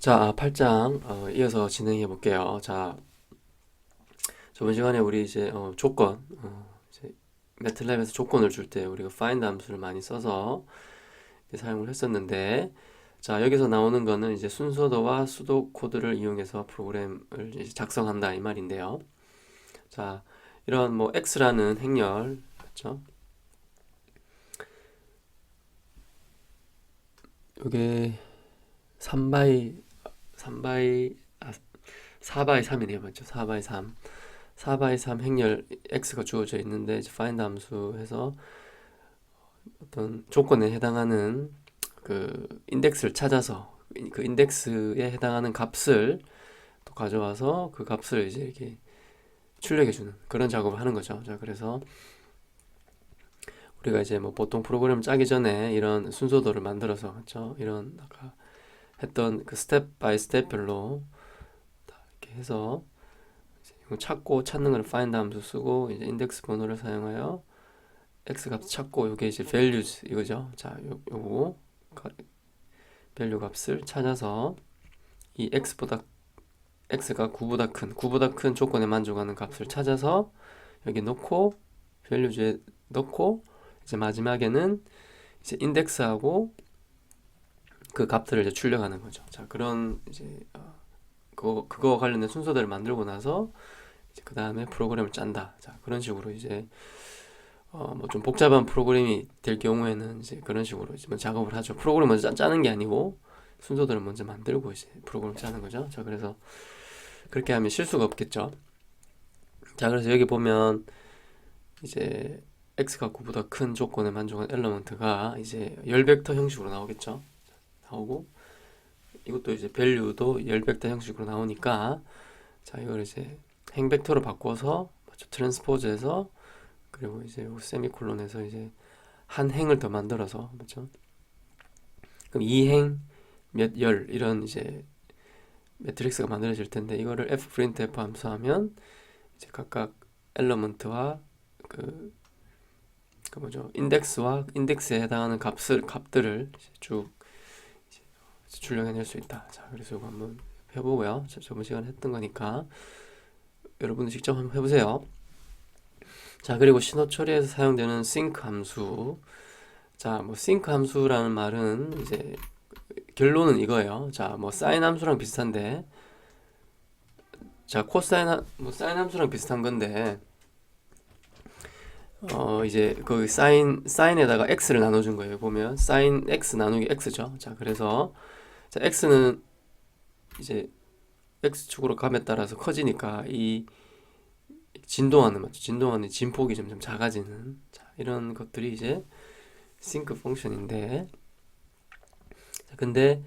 자, 8장 이어서 진행해 볼게요. 자, 저번 시간에 우리 이제 조건, 이제 매틀랩에서 조건을 줄 때 우리가 find 함수를 많이 써서 사용을 했었는데, 자, 여기서 나오는 거는 이제 순서도와 수도 코드를 이용해서 프로그램을 이제 작성한다 이 말인데요. 자, 이런 뭐 x라는 행렬, 그렇죠? 이게 3바이 4바이 3이네요, 맞죠? 4바이 3. 4바이 3 행렬 x가 주어져 있는데 이제 find 함수해서 어떤 조건에 해당하는 그 인덱스를 찾아서 그 인덱스에 해당하는 값을 또 가져와서 그 값을 이제 이렇게 출력해 주는 그런 작업을 하는 거죠. 자, 그래서 우리가 이제 뭐 보통 프로그램을 짜기 전에 이런 순서도를 만들어서, 그렇죠? 이런 아까 했던 그 스텝 바이 스텝별로 다 이렇게 해서 이거 찾고 찾는 걸 find 함수 쓰고 이제 인덱스 번호를 사용하여 x 값 찾고 이게 이제 values 이거죠. 자, 요거 value 값을 찾아서 이 x가 9보다 큰 조건에 만족하는 값을 찾아서 여기 넣고 value에 넣고 이제 마지막에는 이제 인덱스하고 그 값들을 이제 출력하는 거죠. 자, 그런 이제 그거 관련된 순서들을 만들고 나서 그 다음에 프로그램을 짠다. 자, 그런 식으로 이제 뭐 좀 복잡한 프로그램이 될 경우에는 이제 그런 식으로 이제 작업을 하죠. 프로그램 먼저 짜는 게 아니고 순서들을 먼저 만들고 이제 프로그램을 짜는 거죠. 자, 그래서 그렇게 하면 실수가 없겠죠. 자, 그래서 여기 보면 이제 x가 9보다 큰 조건에 만족한 엘리먼트가 이제 열 벡터 형식으로 나오겠죠. 나오고 이것도 이제 밸류도 열 벡터 형식으로 나오니까 자, 이걸 이제 행 벡터로 바꿔서 트랜스포즈해서 그리고 이제 세미콜론에서 이제 한 행을 더 만들어서, 그렇죠? 그럼 이 행 몇 열 이런 이제 매트릭스가 만들어질 텐데 이거를 fprintf 함수하면 이제 각각 엘리먼트와 그, 그 뭐죠? 인덱스와 인덱스에 해당하는 값들을 쭉 이제 출력해낼 수 있다. 자, 그래서 이거 한번 해보고요. 저번 시간에 했던 거니까 여러분도 직접 한번 해보세요. 자, 그리고 신호 처리에서 사용되는 sync 함수. 자, 뭐 sync 함수라는 말은 이제 결론은 이거예요. 자, 뭐 사인 함수랑 비슷한데, 자, 뭐 사인 함수랑 비슷한 건데, 이제 그 사인에다가 x를 나눠준 거예요. 보면 사인 x 나누기 x죠. 자, 그래서 자, x는 이제 x축으로 감에 따라서 커지니까 이 진동하는, 맞죠? 진동하는 진폭이 점점 작아지는, 자, 이런 것들이 이제 sync 펑션인데, 자, 근데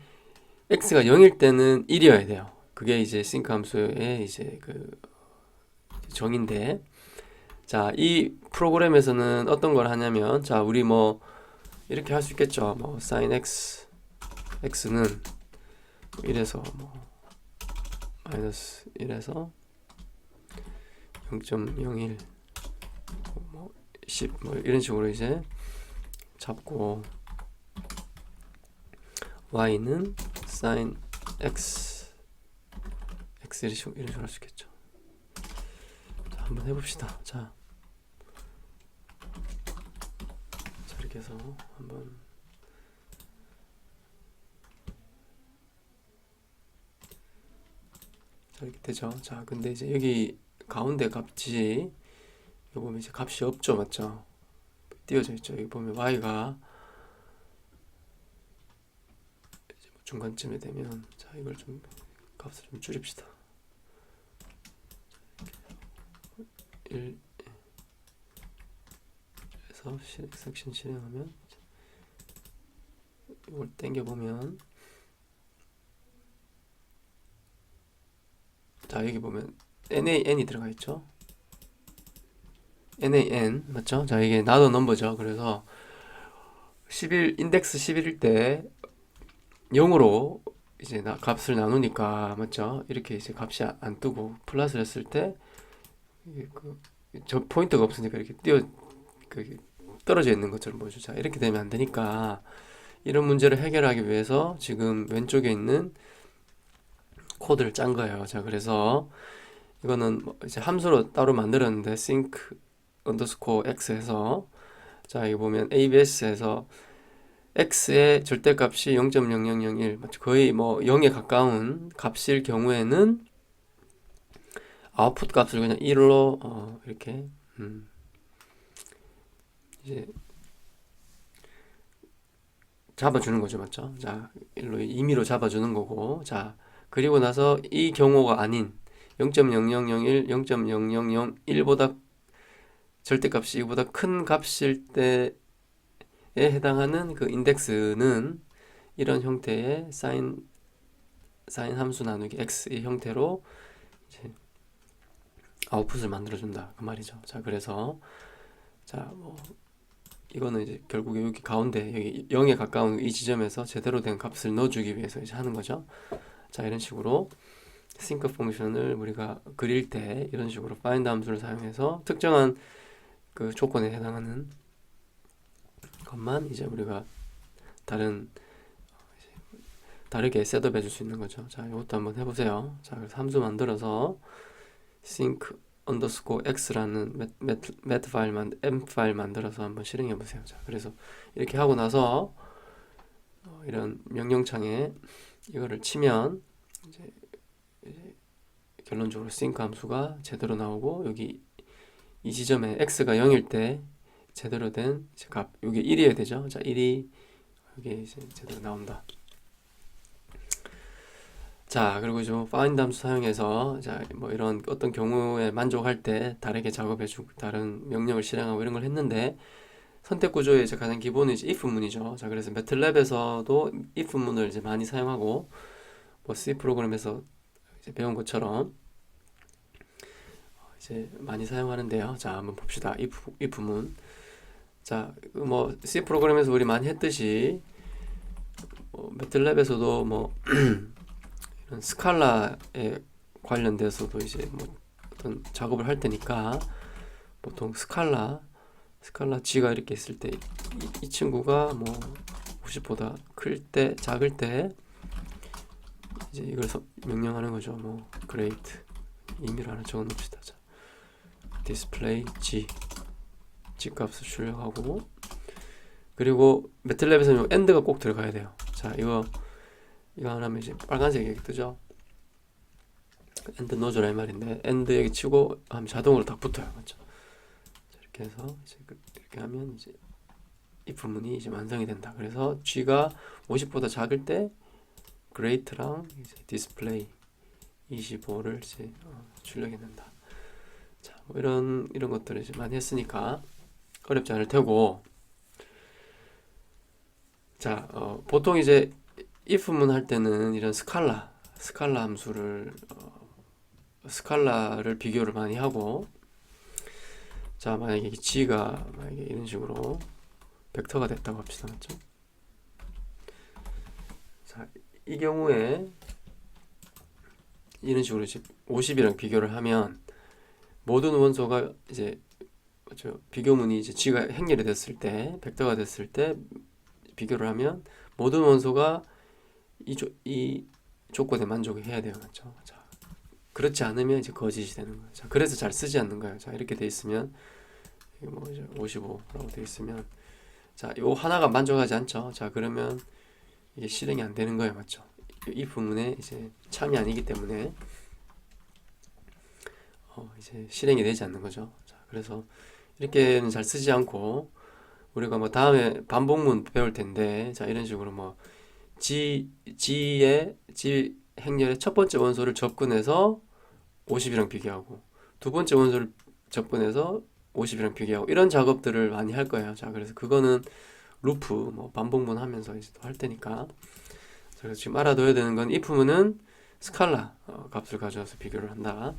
x가 0일 때는 1이어야 돼요. 그게 이제 sync 함수의 이제 그 정인데, 자, 이 프로그램에서는 어떤 걸 하냐면, 자, 우리 뭐 이렇게 할 수 있겠죠. 뭐 sin x는 1에서 뭐 마이너스 1에서 0.01 뭐 10 뭐 이런 식으로 이제 잡고 y는 sin x 이런 식으로 할 수 있겠죠. 자, 한번 해봅시다. 자, 이렇게 해서 한번 자, 이렇게 되죠. 자, 근데 이제 여기 가운데 값이 여기 보면 이제 값이 없죠, 맞죠? 띄어져 있죠. 여기 보면 y가 중간쯤에 되면, 자, 이걸 좀 값을 좀 줄입시다. 1에서 섹션 실행하면 이걸 당겨 보면, 자, 여기 보면 nan이 들어가 있죠. nan 맞죠? 자, 이게 나도 넘버죠. 그래서 11 인덱스 11일 때 0으로 이제 값을 나누니까, 맞죠? 이렇게 이제 값이 안 뜨고 플러스를 했을 때 저 포인트가 없으니까 이렇게 그 떨어져 있는 것처럼 보여줘. 자, 이렇게 되면 안 되니까 이런 문제를 해결하기 위해서 지금 왼쪽에 있는 코드를 짠 거예요. 자, 그래서 이거는 뭐 이제 함수로 따로 만들었는데 sync underscore x 해서 자, 이거 보면 ABS에서 x의 절대값이 0.0001 거의 뭐 0에 가까운 값일 경우에는 아웃풋 값을 그냥 1로 이렇게 이제 잡아주는 거죠, 맞죠? 자, 일로 임의로 잡아주는 거고, 자, 그리고 나서 이 경우가 아닌 0.0001, 0.0001보다 절대값이 이보다 큰 값일 때에 해당하는 그 인덱스는 이런 형태의 사인 함수 나누기 x의 형태로 이제 아웃풋을 만들어준다 그 말이죠. 자, 그래서 자, 뭐 이거는 이제 결국 여기 가운데 여기 0에 가까운 이 지점에서 제대로 된 값을 넣어주기 위해서 이제 하는 거죠. 자, 이런 식으로 sync 펑션을 우리가 그릴 때 이런 식으로 find 함수를 사용해서 특정한 그 조건에 해당하는 것만 이제 우리가 다르게 셋업 해줄 수 있는 거죠. 자, 이것도 한번 해보세요. 자, 그래서 함수 만들어서 sync underscore x라는 맷 파일 m 파일 만들어서 한번 실행해 보세요. 자, 그래서 이렇게 하고 나서 이런 명령창에 이거를 치면 이제 결론적으로 sync 함수가 제대로 나오고 여기 이 지점에 x가 0일 때 제대로 된 값, 이게 1이어야 되죠. 자, 1이 이게 이제 제대로 나온다. 자, 그리고 좀 find 함수 사용해서 자, 뭐 이런 어떤 경우에 만족할 때 다르게 작업해주고 다른 명령을 실행하고 이런 걸 했는데 선택 구조의 이제 가장 기본은 이제 if 문이죠. 자, 그래서 매틀랩에서도 if 문을 이제 많이 사용하고 뭐 C 프로그램에서 이제 배운 것처럼 이제 많이 사용하는데요. 자, 한번 봅시다. if 문. 자, 뭐 C 프로그램에서 우리 많이 했듯이 매틀랩에서도 뭐 이런 스칼라에 관련돼서도 이제 뭐 어떤 작업을 할 때니까 보통 스칼라 G가 이렇게 있을 때 이 친구가 뭐 50보다 클 때, 작을 때 이제 이걸 명령하는 거죠. 뭐 great 임의로 하나 적어 놓읍시다. 자, display G 값을 출력하고 그리고 매틀랩에서는 end가 꼭 들어가야 돼요. 자, 이거 안 하면 이제 빨간색이 여기 뜨죠. end 넣어줘라 이 말인데 end 여기 치고 하면 자동으로 딱 붙어요. 맞죠? 자, 이렇게 해서 이제 이렇게 하면 이제 if 문이 이제 완성이 된다. 그래서 G가 50보다 작을 때 great랑 이제 display 25를 이제 출력해 낸다. 자, 뭐 이런 것들을 이제 많이 했으니까 어렵지 않을 테고. 자, 보통 이제 if 문 할 때는 이런 스칼라 함수를 스칼라를 비교를 많이 하고 자, 만약에 G가 만약에 이런 식으로 벡터가 됐다고 합시다. 맞죠? 자, 이 경우에 이런 식으로 이제 50이랑 비교를 하면 모든 원소가 이제 비교문이 이제 G가 행렬이 됐을 때 벡터가 됐을 때 비교를 하면 모든 원소가 이 조건에 만족을 해야 돼요. 맞죠? 자, 그렇지 않으면 이제 거짓이 되는 거예요. 자, 그래서 잘 쓰지 않는 거예요. 자, 이렇게 돼 있으면 뭐 이제 55라고 돼 있으면 자, 요 하나가 만족하지 않죠. 자, 그러면 이게 실행이 안 되는 거예요. 맞죠? 이 부분에 이제 참이 아니기 때문에 이제 실행이 되지 않는 거죠. 자, 그래서 이렇게는 잘 쓰지 않고 우리가 뭐 다음에 반복문 배울 텐데 자, 이런 식으로 뭐 G 행렬의 첫 번째 원소를 접근해서 50이랑 비교하고 두 번째 원소를 접근해서 50이랑 비교하고 이런 작업들을 많이 할 거예요. 자, 그래서 그거는 루프 뭐 반복문 하면서 이제 또 할 테니까 그래서 지금 알아둬야 되는 건 if문은 스칼라 값을 가져와서 비교를 한다.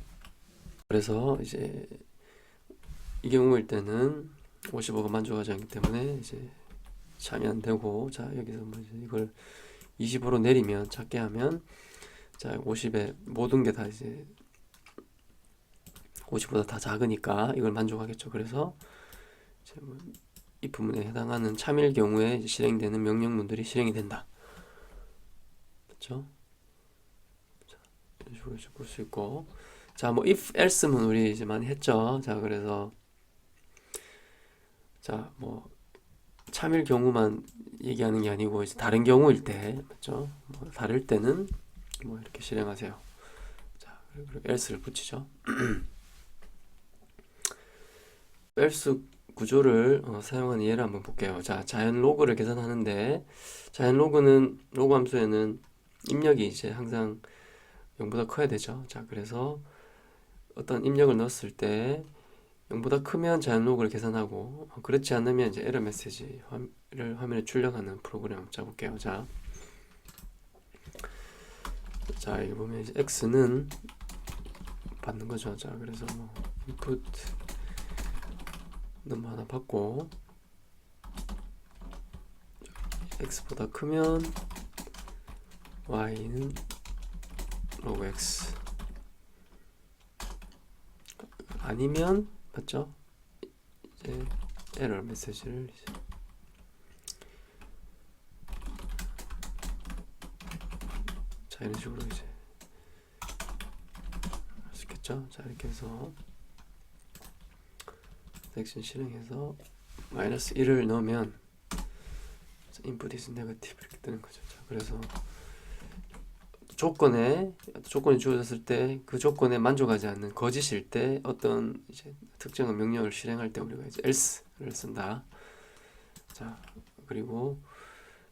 그래서 이제 이 경우일 때는 55가 만족하지 않기 때문에 이제 참이 안 되고 자, 여기서 뭐 이제 이걸 25로 내리면 작게 하면 자, 50에 모든 게 다 이제 50보다 다 작으니까 이걸 만족하겠죠. 그래서 이제 뭐 if 문에 해당하는 참일 경우에 이제 실행되는 명령문들이 실행이 된다. 그렇죠? 자, 식으로 볼 수 있고, 자, 뭐 if else문 우리 이제 많이 했죠. 자, 그래서 자, 뭐 참일 경우만 얘기하는 게 아니고 이제 다른 경우일 때, 맞죠? 뭐 다를 때는 뭐 이렇게 실행하세요. 자, 그리고 else를 붙이죠. else 구조를 사용하는 예를 한번 볼게요. 자, 자연 로그를 계산하는데, 자연 로그는 로그 함수에는 입력이 이제 항상 0보다 커야 되죠. 자, 그래서 어떤 입력을 넣었을 때 0보다 크면 자연 로그를 계산하고, 그렇지 않으면 이제 에러 메시지를 화면에 출력하는 프로그램 한번 짜볼게요. 자, 여기 보면 이제 x는 받는 거죠. 자, 그래서 뭐 input 넘버 하나 받고, x보다 크면 y는 로그 x, 아니면 맞죠? 이제 에러 메시지를 이제 자, 이런 식으로 이제 할 수 있겠죠? 자, 이렇게 해서 섹션 실행해서 마이너스 1을 넣으면 input is negative 이렇게 뜨는 거죠. 자, 그래서 조건이 주어졌을 때 그 조건에 만족하지 않는 거짓일 때 어떤 이제 특정한 명령을 실행할 때 우리가 이제 else를 쓴다. 자, 그리고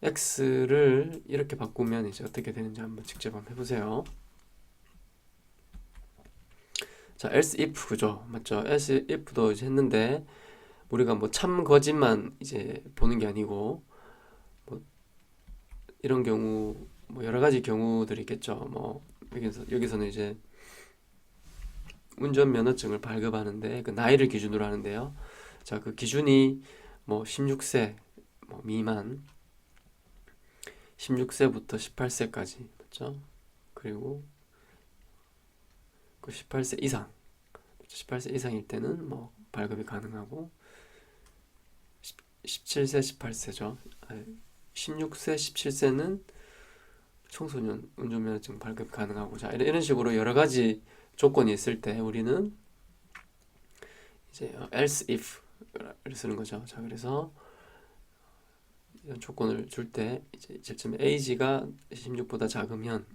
x를 이렇게 바꾸면 이제 어떻게 되는지 한번 직접 한번 해보세요. 자, else if 구조 맞죠? else if도 이제 했는데 우리가 뭐 참 거짓만 이제 보는 게 아니고 뭐 이런 경우 뭐 여러 가지 경우들이 있겠죠. 뭐 여기서는 이제 운전 면허증을 발급하는데 그 나이를 기준으로 하는데요. 자, 그 기준이 뭐 16세 뭐 미만, 16세부터 18세까지 맞죠? 그리고 그 18세 이상, 18세 이상일 때는 뭐 발급이 가능하고 17세, 18세죠. 16세, 17세는 청소년 운전면허증 발급이 가능하고, 자, 이런 식으로 여러 가지 조건이 있을 때 우리는 이제 else if를 쓰는 거죠. 자, 그래서 이런 조건을 줄 때 이제 이제쯤 age가 16보다 작으면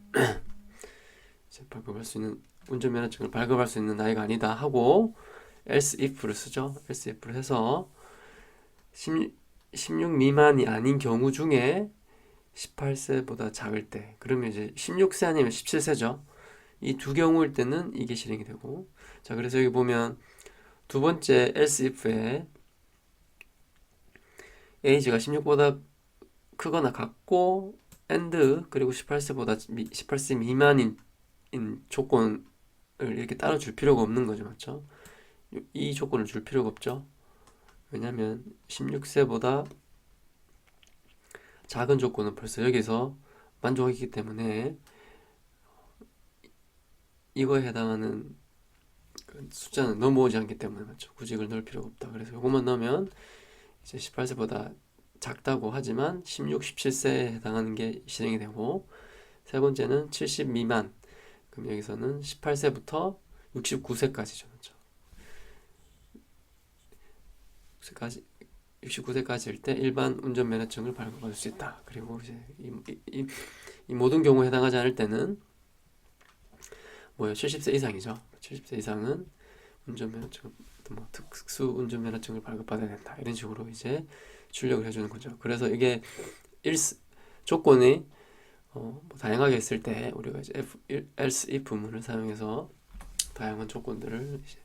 이제 발급할 수 있는 운전면허증을 발급할 수 있는 나이가 아니다 하고 else if를 쓰죠. else if를 해서 16 미만이 아닌 경우 중에 18세보다 작을 때, 그러면 이제 16세 아니면 17세죠. 이 두 경우일 때는 이게 실행이 되고, 자, 그래서 여기 보면 두 번째 else if에 age가 16보다 크거나 같고 and 그리고 18세 미만인 조건을 이렇게 따로 줄 필요가 없는 거죠. 맞죠? 이 조건을 줄 필요가 없죠. 왜냐면 16세보다 작은 조건은 벌써 여기서 만족하기 때문에 이거에 해당하는 그 숫자는 넘어오지 않기 때문에 맞죠. 굳이 이걸 넣을 필요가 없다. 그래서 이것만 넣으면 이제 18세보다 작다고 하지만 16, 17세에 해당하는 게 실행이 되고, 세 번째는 70 미만. 그럼 여기서는 18세부터 69세까지죠. 그렇죠? 69세까지일 때 일반 운전면허증을 발급받을 수 있다. 그리고 이제 이 모든 경우에 해당하지 않을 때는 뭐요? 70세 이상이죠. 70세 이상은 운전면허증, 뭐 특수 운전면허증을 발급받아야 된다. 이런 식으로 이제 출력을 해주는 거죠. 그래서 이게 조건이 뭐 다양하게 있을 때 우리가 이제 else if 문을 사용해서 다양한 조건들을 이제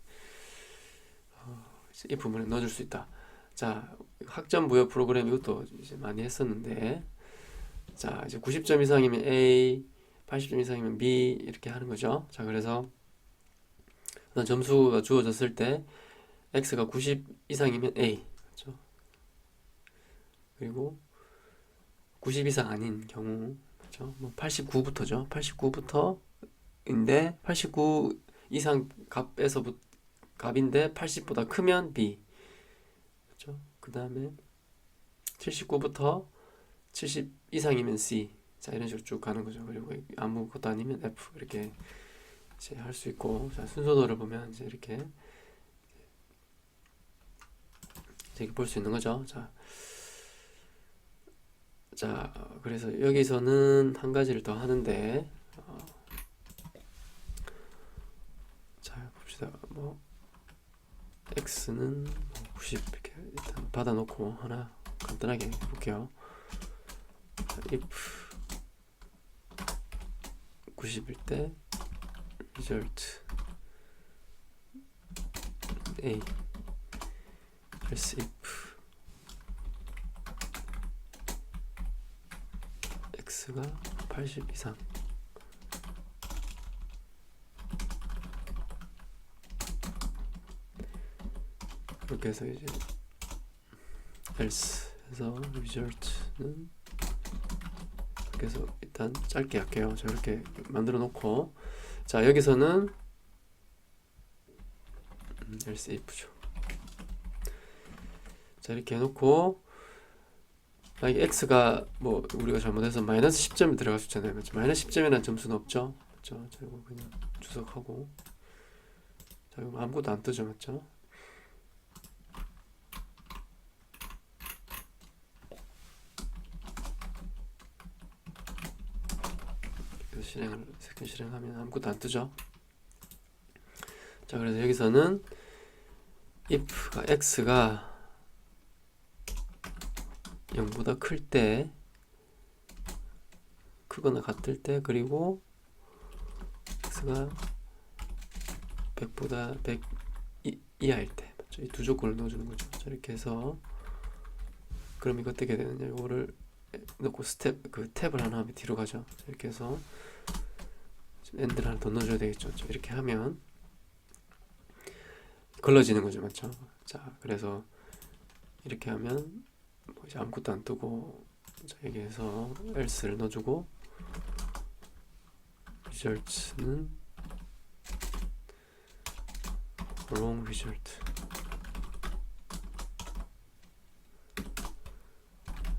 if 문에 넣어줄 수 있다. 자, 학점 부여 프로그램 이것도 이제 많이 했었는데, 자, 이제 90점 이상이면 A, 80점 이상이면 B 이렇게 하는 거죠. 자, 그래서 어떤 점수가 주어졌을 때 X가 90 이상이면 A, 그렇죠? 그리고 90 이상 아닌 경우, 그렇죠? 뭐 89부터죠. 89부터인데 89 이상 값인데 80보다 크면 B, 그렇죠? 그 다음에 79부터 70 이상이면 C. 자, 이런 식으로 쭉 가는 거죠. 그리고 아무것도 아니면 F 이렇게 이제 할 수 있고, 자, 순서도를 보면 이제 이렇게 볼 수 있는 거죠. 자, 그래서 여기서는 한 가지를 더 하는데, 자, 봅시다. 뭐 x는 90 이렇게 일단 받아놓고 하나 간단하게 해볼게요. 자, if 90일 때 result a else if x가 80 이상 이렇게 해서 이제 else 해서 result는 이렇게 해서 일단 짧게 할게요. 자, 이렇게 만들어 놓고, 자, 여기서는 else if죠. 자, 이렇게 해놓고, 만약에 x가 뭐 우리가 잘못해서 마이너스 10점이 들어갈 수 있잖아요. 맞죠? 마이너스 10점이라는 점수는 없죠. 맞죠? 자, 이거 그냥 주석하고, 자, 이거 아무것도 안 뜨죠. 맞죠? 세컨 실행하면 아무것도 안 뜨죠. 자, 그래서 여기서는 if가 x가 0보다 클 때, 크거나 같을 때, 그리고 x가 100보다 100 이하일 때, 맞죠? 이 두 조건을 넣어주는 거죠. 자, 이렇게 해서, 그럼 이거 어떻게 되느냐? 이거를 넣고 그 탭을 하나 하면 뒤로 가죠. 자, 이렇게 해서 엔드를 하나 더 넣어줘야 되겠죠. 자, 이렇게 하면 걸러지는 거죠. 맞죠? 자, 그래서 이렇게 하면 뭐 이제 아무것도 안 뜨고, 자, 여기에서 else를 넣어주고, results는 wrong result.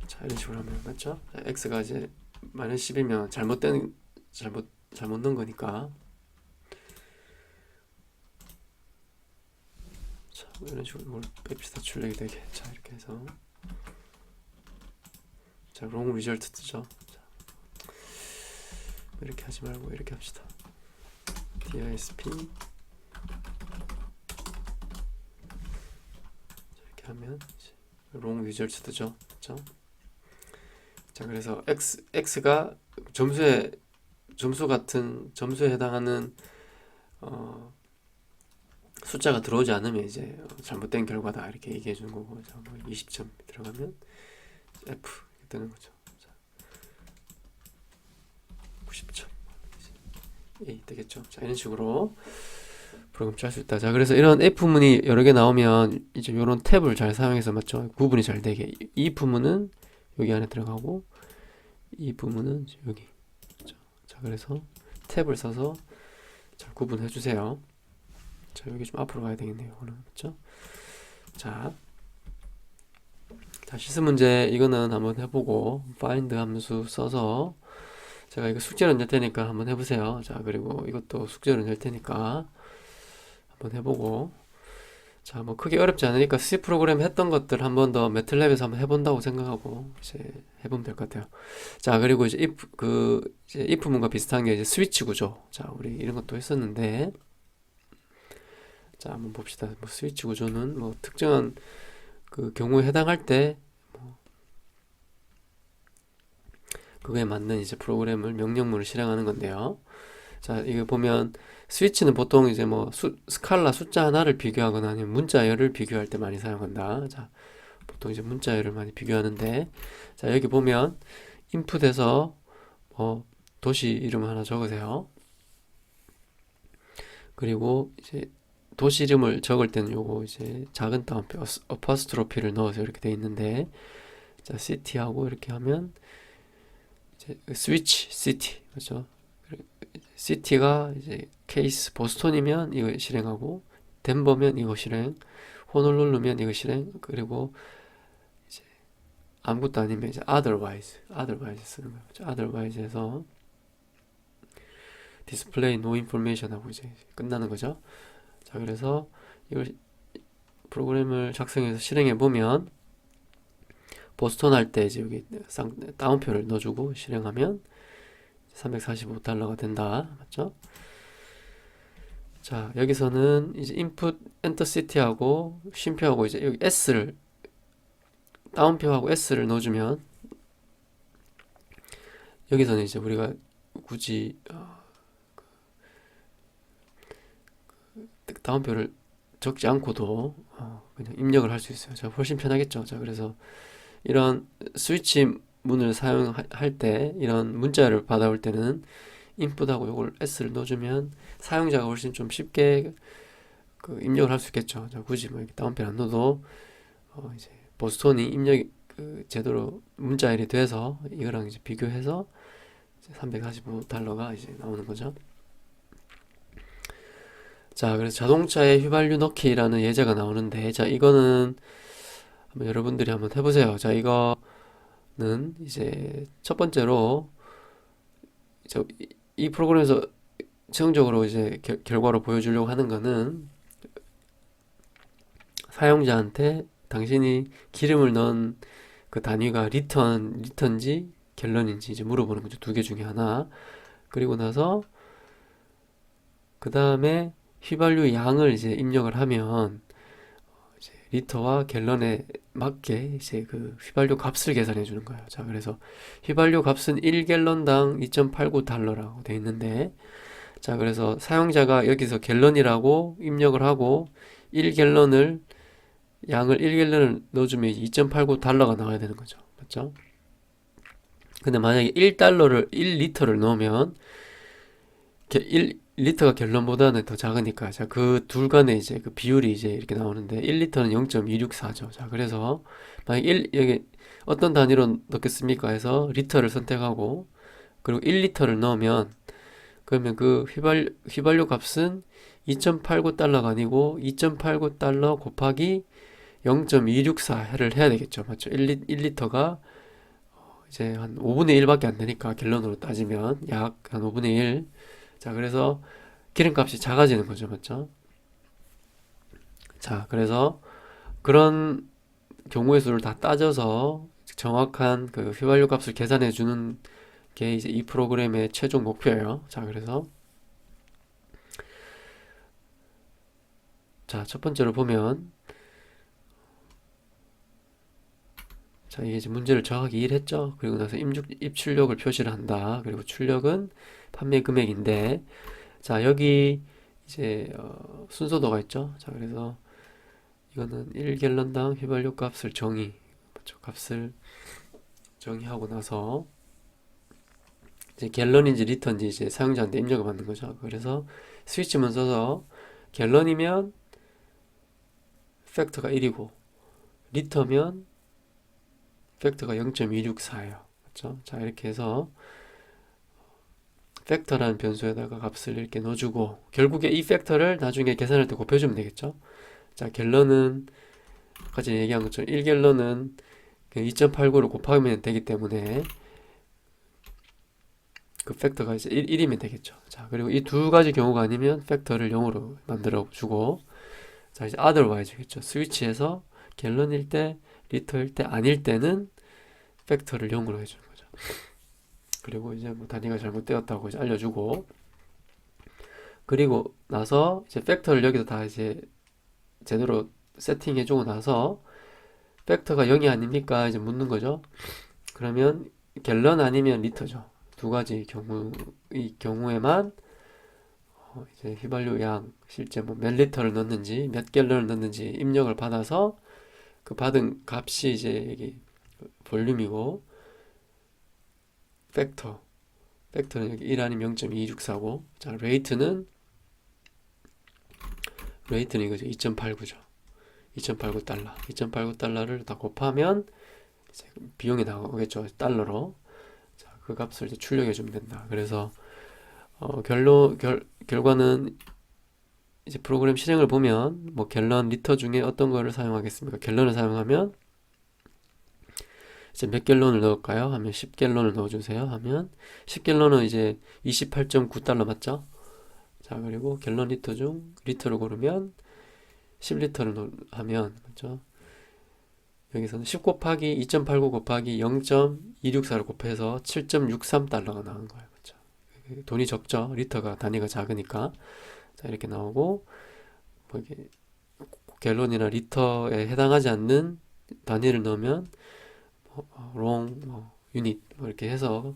자, 이런 식으로 하면 맞죠? 자, x가 이제 마이너스 10이면 잘못 넣은 거니까, 자, 뭐 이런 식으로 이걸 뺍시다. 출력이 되게. 자, 이렇게 해서, 자, wrong result 뜨죠. 자, 이렇게 하지 말고 이렇게 합시다. DISP 이렇게 하면 wrong result 뜨죠. 그렇죠? 자, 그래서 x가 점수에 해당하는 숫자가 들어오지 않으면 이제 잘못된 결과다 이렇게 얘기해 주는 거고, 자, 뭐 20점 들어가면 F 이렇게 뜨는 거죠. 자, 90점 A 되겠죠. 자, 이런 식으로 프로그램 짤 수 있다. 자, 그래서 이런 F문이 여러 개 나오면 이제 이런 탭을 잘 사용해서, 맞죠? 구분이 잘 되게, 이 부문은 여기 안에 들어가고 이 부문은 여기. 그렇죠? 자, 그래서 탭을 써서 잘 구분해 주세요. 자, 여기 좀 앞으로 가야 되겠네요. 그렇죠? 자, 실습 문제 이거는 한번 해보고 find 함수 써서 제가 이거 숙제로 낼 테니까 한번 해보세요. 자, 그리고 이것도 숙제로 낼 테니까 한번 해보고, 자, 뭐 크게 어렵지 않으니까 C 프로그램 했던 것들 한 번 더 매틀랩에서 한번 해본다고 생각하고 이제 해보면 될 것 같아요. 자, 그리고 이제 if 문과 비슷한 게 이제 스위치 구조. 자, 우리 이런 것도 했었는데, 자, 한번 봅시다. 뭐 스위치 구조는 뭐 특정한 그 경우에 해당할 때 뭐 그거에 맞는 이제 프로그램을 명령문을 실행하는 건데요. 자, 이거 보면 스위치는 보통 이제 뭐 스칼라 숫자 하나를 비교하거나 아니면 문자열을 비교할 때 많이 사용한다. 자, 보통 이제 문자열을 많이 비교하는데, 자, 여기 보면 인풋에서 뭐 도시 이름 하나 적으세요. 그리고 이제 도시 이름을 적을 때는 요거 이제 작은 따옴표 어퍼스트로피를 넣어서 이렇게 돼 있는데, 자, city하고 이렇게 하면 이제 스위치 city, 그렇죠? city가 이제 케이스 보스턴이면 이거 실행하고, 덴버면 이거 실행, 호놀룰루면 이거 실행, 그리고 이제 아무것도 아니면 이제 otherwise 쓰는 거예요. otherwise에서 display no information 하고 이제 끝나는 거죠. 자, 그래서 이걸 프로그램을 작성해서 실행해 보면 보스턴 할 때 이제 여기 다운표를 넣어주고 실행하면 345달러가 된다. 맞죠? 자, 여기서는 이제 input enter city하고 쉼표하고 이제 여기 s를 다운표하고 s를 넣어주면 여기서는 이제 우리가 굳이 다운표를 적지 않고도 그냥 입력을 할 수 있어요. 자, 훨씬 편하겠죠. 자, 그래서 이런 스위치 문을 사용할 때 이런 문자를 받아올 때는 input하고 이걸 s를 넣어주면 사용자가 훨씬 좀 쉽게 그 입력을 할 수 있겠죠. 자, 굳이 뭐 이렇게 다운표를 안 넣어도 이제 보스톤이 입력이 제대로 문자일이 돼서 이거랑 이제 비교해서 345달러가 이제 나오는 거죠. 자, 그래서 자동차에 휘발유 넣기라는 예제가 나오는데, 자, 이거는 한번 여러분들이 한번 해보세요. 자, 이거는 이제 첫 번째로 이 프로그램에서 최종적으로 이제 결과로 보여주려고 하는 거는 사용자한테 당신이 기름을 넣은 그 단위가 리터인지 갤런인지 이제 물어보는 거죠. 두 개 중에 하나. 그리고 나서 그 다음에 휘발유 양을 이제 입력을 하면 이제 리터와 갤런에 맞게 이제 그 휘발유 값을 계산해 주는 거예요. 자, 그래서 휘발유 값은 1갤런당 2.89달러라고 되어 있는데, 자, 그래서 사용자가 여기서 갤런이라고 입력을 하고 1갤런을 양을 1갤런을 넣어주면 2.89달러가 나와야 되는 거죠. 맞죠? 근데 만약에 1리터를 넣으면 1리터가 갤런보다는 더 작으니까 자, 그 둘 간의 이제 그 비율이 이제 이렇게 나오는데 1리터는 0.264죠. 자, 그래서 만약 여기 어떤 단위로 넣겠습니까 해서 리터를 선택하고 그리고 1리터를 넣으면 그러면 그 휘발유 값은 2.89달러가 아니고 2.89달러 곱하기 0.264를 해야 되겠죠. 맞죠? 1리터가 이제 한 5분의 1밖에 안 되니까 갤런으로 따지면 약 한 5분의 1. 자, 그래서 기름값이 작아지는 거죠. 맞죠? 자, 그래서 그런 경우의 수를 다 따져서 정확한 그 휘발유 값을 계산해 주는 게 이제 이 프로그램의 최종 목표예요. 자, 그래서 자, 첫 번째로 보면 자, 이게 이제 문제를 정확히 이해했죠. 그리고 나서 입출력을 표시를 한다. 그리고 출력은 판매 금액인데, 자, 여기 이제 순서도가 있죠. 자, 그래서 이거는 1갤런당 휘발유 값을 맞죠? 값을 정의하고 나서 이제 갤런인지 리터인지 이제 사용자한테 입력을 받는 거죠. 그래서 스위치만 써서 갤런이면 팩터가 1이고 리터면 팩터가 0.264예요. 맞죠? 자, 이렇게 해서 팩터라는 변수에다가 값을 이렇게 넣어주고 결국에 이 팩터를 나중에 계산할 때 곱해주면 되겠죠. 자, 갤런은 아까 전에 얘기한 것처럼 1갤런은 2.89를 곱하면 되기 때문에 그 팩터가 이제 1이면 되겠죠. 자, 그리고 이 두 가지 경우가 아니면 팩터를 0으로 만들어 주고 자, 이제 otherwise겠죠. 스위치에서 갤런일 때, 리터일 때, 아닐 때는 팩터를 0으로 해주는 거죠. 그리고 이제 뭐 단위가 잘못되었다고 이제 알려주고 그리고 나서 이제 팩터를 여기서 다 이제 제대로 세팅해주고 나서 팩터가 0이 아닙니까? 이제 묻는 거죠. 그러면 갤런 아니면 리터죠. 두 가지 이 경우에만 이제 휘발유 양 실제 뭐 몇 리터를 넣는지 몇 갤런을 넣는지 입력을 받아서 그 받은 값이 이제 여기 볼륨이고 팩터는 여기 1 아니면 0.264고 자 레이트는 이거죠. 2.89죠. 2.89달러 2.89달러를 다 곱하면 이제 비용이 나오겠죠. 달러로 자, 그 값을 이제 출력해 주면 된다. 그래서 결과는 이제 프로그램 실행을 보면 뭐 갤런, 리터 중에 어떤 거를 사용하겠습니까? 갤런을 사용하면 이제 몇 갤론을 넣을까요? 하면 10갤론을 넣어주세요. 하면 10갤론은 이제 28.9달러 맞죠? 자, 그리고 갤런 리터 중 리터를 고르면 10리터를 하면 맞죠? 여기서는 10 곱하기 2.89 곱하기 0.264를 곱해서 7.63달러가 나온 거예요. 그렇죠? 돈이 적죠? 리터가 단위가 작으니까. 자, 이렇게 나오고 뭐 이게 갤론이나 리터에 해당하지 않는 단위를 넣으면 롱, 유닛 이렇게 해서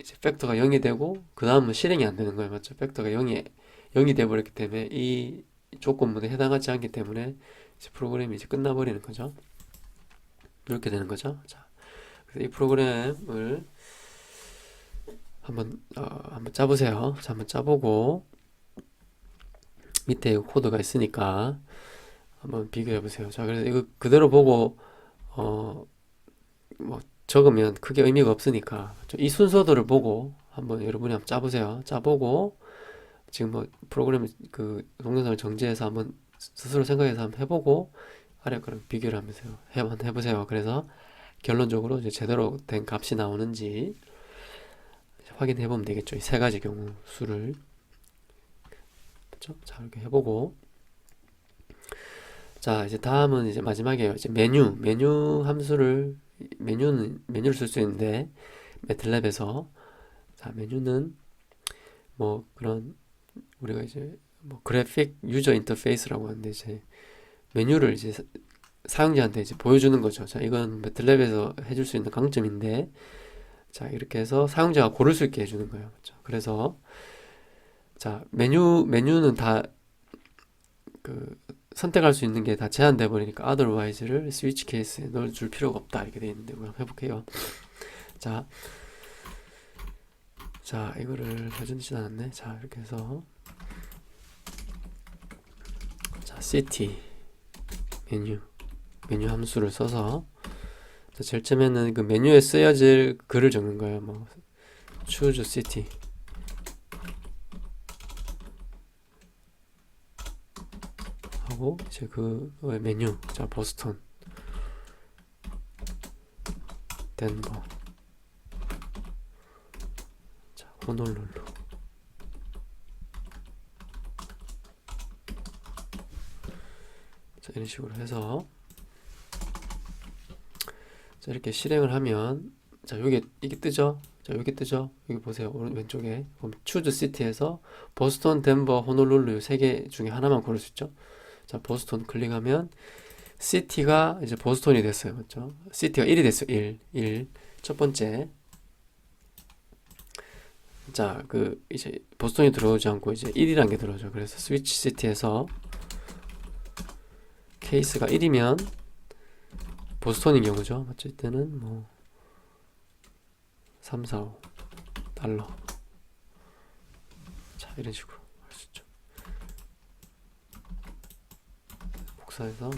이제 팩터가 0이 되고 그 다음은 실행이 안 되는 거예요. 맞죠? 팩터가 0이 돼버렸기 때문에 이 조건문에 해당하지 않기 때문에 이제 프로그램이 이제 끝나버리는 거죠. 이렇게 되는 거죠. 자, 그래서 이 프로그램을 한번 짜보세요. 자, 한번 짜보고 밑에 코드가 있으니까 한번 비교해 보세요. 자, 그래서 이거 그대로 보고 뭐 적으면 크게 의미가 없으니까 이 순서들을 보고 한번 여러분이 한번 짜보세요. 짜보고 지금 뭐 프로그램 그 동영상을 정지해서 한번 스스로 생각해서 한번 해보고 아래 거랑 비교를 하면서 한번 해보세요. 그래서 결론적으로 이제 제대로 된 값이 나오는지 확인해 보면 되겠죠. 이 세 가지 경우 수를. 그렇죠? 자, 이렇게 해보고 자, 이제 다음은 이제 마지막이에요. 이제 메뉴 함수를 메뉴를 쓸 수 있는데 매틀랩에서 자, 메뉴는 뭐 그런 우리가 이제 뭐 그래픽 유저 인터페이스라고 하는데 이제 메뉴를 이제 사용자한테 이제 보여주는 거죠. 자, 이건 매틀랩에서 해줄 수 있는 강점인데 자, 이렇게 해서 사용자가 고를 수 있게 해주는 거예요. 그렇죠? 그래서 자, 메뉴는 다 그 선택할 수 있는 게 다 제한돼 버리니까 otherwise를 스위치 케이스에 넣어줄 필요가 없다 이렇게 돼 있는데 한번 해볼게요. 자, 이거를 해주지 않았네. 자, 이렇게 해서 자, city 메뉴 함수를 써서 자, 제일 처음에는 그 메뉴에 쓰여질 글을 적는 거예요. 뭐 choose city 하고 이제 그 메뉴 자, 보스턴, 덴버, 자, 호놀룰루. 자, 이런 식으로 해서 자, 이렇게 실행을 하면 자, 이게 뜨죠? 자, 여기 뜨죠? 여기 보세요. 왼쪽에 그럼 choose city에서 보스턴, 덴버, 호놀룰루 세 개 중에 하나만 고를 수 있죠. 자, 보스턴 클릭하면 시티가 이제 보스턴이 됐어요. 맞죠? 시티가 1이 됐어요. 1. 첫 번째. 자, 그 이제 보스턴이 들어오지 않고 이제 1이라는 게 들어오죠. 그래서 스위치 시티에서 케이스가 1이면 보스턴인 경우죠. 맞죠? 이때는 뭐 3, 4, 5 달러. 자, 이런 식으로 할 수 있죠. 복사해서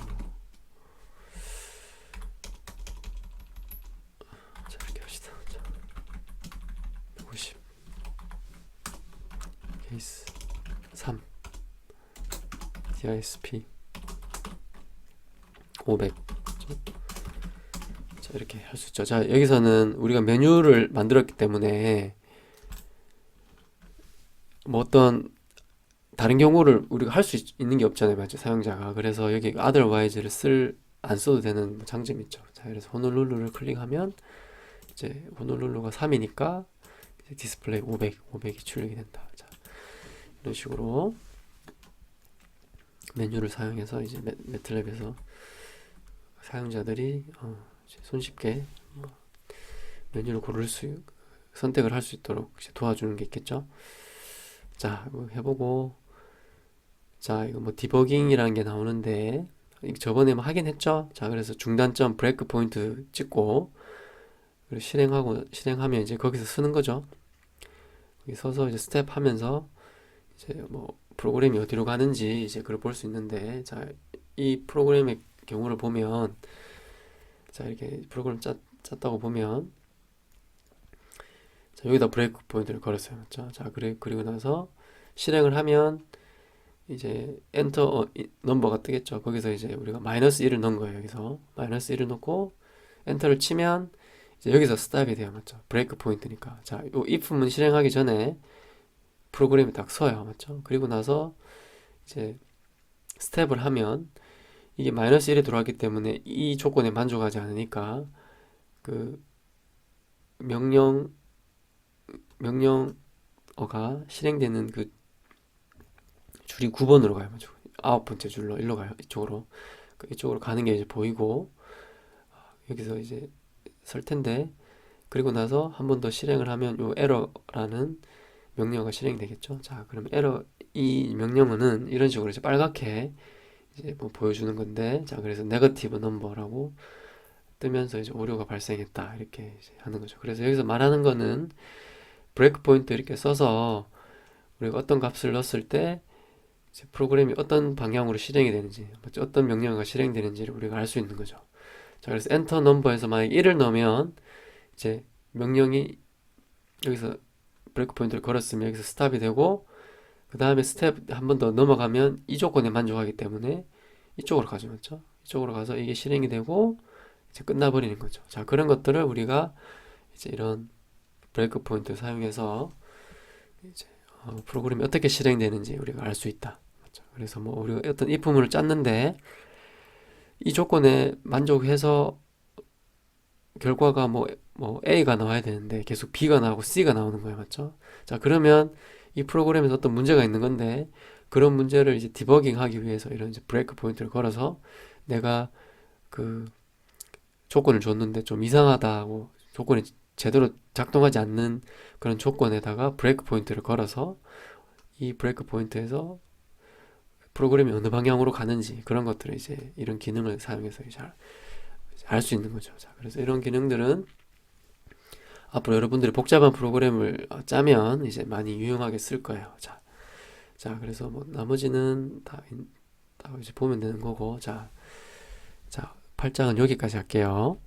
자, 이렇게 합시다. 자, 150 케이스 3 DISP 500 자, 이렇게 할 수 있죠. 자, 여기서는 우리가 메뉴를 만들었기 때문에 뭐 어떤 다른 경우를 우리가 할 수 있는 게 없잖아요. 맞죠? 사용자가. 그래서 여기 otherwise를 안 써도 되는 장점이 있죠. 자, 그래서 호놀룰루를 클릭하면 이제 호놀룰루가 3이니까 이제 디스플레이 500이 출력이 된다. 자, 이런 식으로 메뉴를 사용해서 이제 매틀랩에서 사용자들이 손쉽게 메뉴를 선택을 할 수 있도록 도와주는 게 있겠죠. 자, 이거 해보고 자, 이거 뭐 디버깅이라는 게 나오는데 저번에 뭐 하긴 했죠. 자, 그래서 중단점 브레이크 포인트 찍고 그리고 실행하면 이제 거기서 쓰는 거죠. 여기 서서 이제 스텝 하면서 이제 뭐 프로그램이 어디로 가는지 이제 그걸 볼 수 있는데 자, 이 프로그램의 경우를 보면 자, 이렇게 프로그램 짰다고 보면 자, 여기다 브레이크 포인트를 걸었어요. 자, 그리고 나서 실행을 하면 이제 엔터 넘버가 뜨겠죠. 거기서 이제 우리가 -1을 넣은 거예요. 여기서 -1을 넣고 엔터를 치면 이제 여기서 스탑이 돼요. 맞죠? 브레이크 포인트니까. 자, 요 if문 실행하기 전에 프로그램이 딱 서요. 맞죠? 그리고 나서 이제 스텝을 하면 이게 마이너스 1에 들어왔기 때문에 이 조건에 만족하지 않으니까 그 명령 명령어가 실행되는 그 줄이 9번으로 가요. 맞죠? 9번째 줄로 일로 가요. 이쪽으로. 이쪽으로 가는 게 이제 보이고 여기서 이제 설 텐데 그리고 나서 한 번 더 실행을 하면 요 에러라는 명령어가 실행되겠죠. 자, 그럼 에러 이 명령어는 이런 식으로 이제 빨갛게 이제 뭐 보여주는 건데 자, 그래서 네거티브 넘버라고 뜨면서 이제 오류가 발생했다 이렇게 이제 하는 거죠. 그래서 여기서 말하는 거는 브레이크 포인트 이렇게 써서 우리가 어떤 값을 넣었을 때 이제 프로그램이 어떤 방향으로 실행이 되는지 어떤 명령어가 실행되는지를 우리가 알 수 있는 거죠. 자, 그래서 엔터 넘버에서 만약 1을 넣으면 이제 명령이 여기서 브레이크 포인트를 걸었으면 여기서 스탑이 되고 그 다음에 스텝 한 번 더 넘어가면 이 조건에 만족하기 때문에 이쪽으로 가죠. 맞죠? 이쪽으로 가서 이게 실행이 되고 이제 끝나버리는 거죠. 자, 그런 것들을 우리가 이제 이런 브레이크 포인트 사용해서 이제 프로그램이 어떻게 실행되는지 우리가 알 수 있다. 맞죠? 그래서 뭐 우리가 어떤 if문을 짰는데 이 조건에 만족해서 결과가 뭐 A가 나와야 되는데 계속 B가 나오고 C가 나오는 거예요. 맞죠? 자, 그러면 이 프로그램에서 어떤 문제가 있는 건데 그런 문제를 이제 디버깅 하기 위해서 이런 이제 브레이크 포인트를 걸어서 내가 그 조건을 줬는데 좀 이상하다고 조건이 제대로 작동하지 않는 그런 조건에다가 브레이크 포인트를 걸어서 이 브레이크 포인트에서 프로그램이 어느 방향으로 가는지 그런 것들을 이제 이런 기능을 사용해서 잘 알 수 있는 거죠. 자, 그래서 이런 기능들은 앞으로 여러분들이 복잡한 프로그램을 짜면 이제 많이 유용하게 쓸 거예요. 자, 그래서 뭐 나머지는 다 이제 보면 되는 거고, 자, 8장은 여기까지 할게요.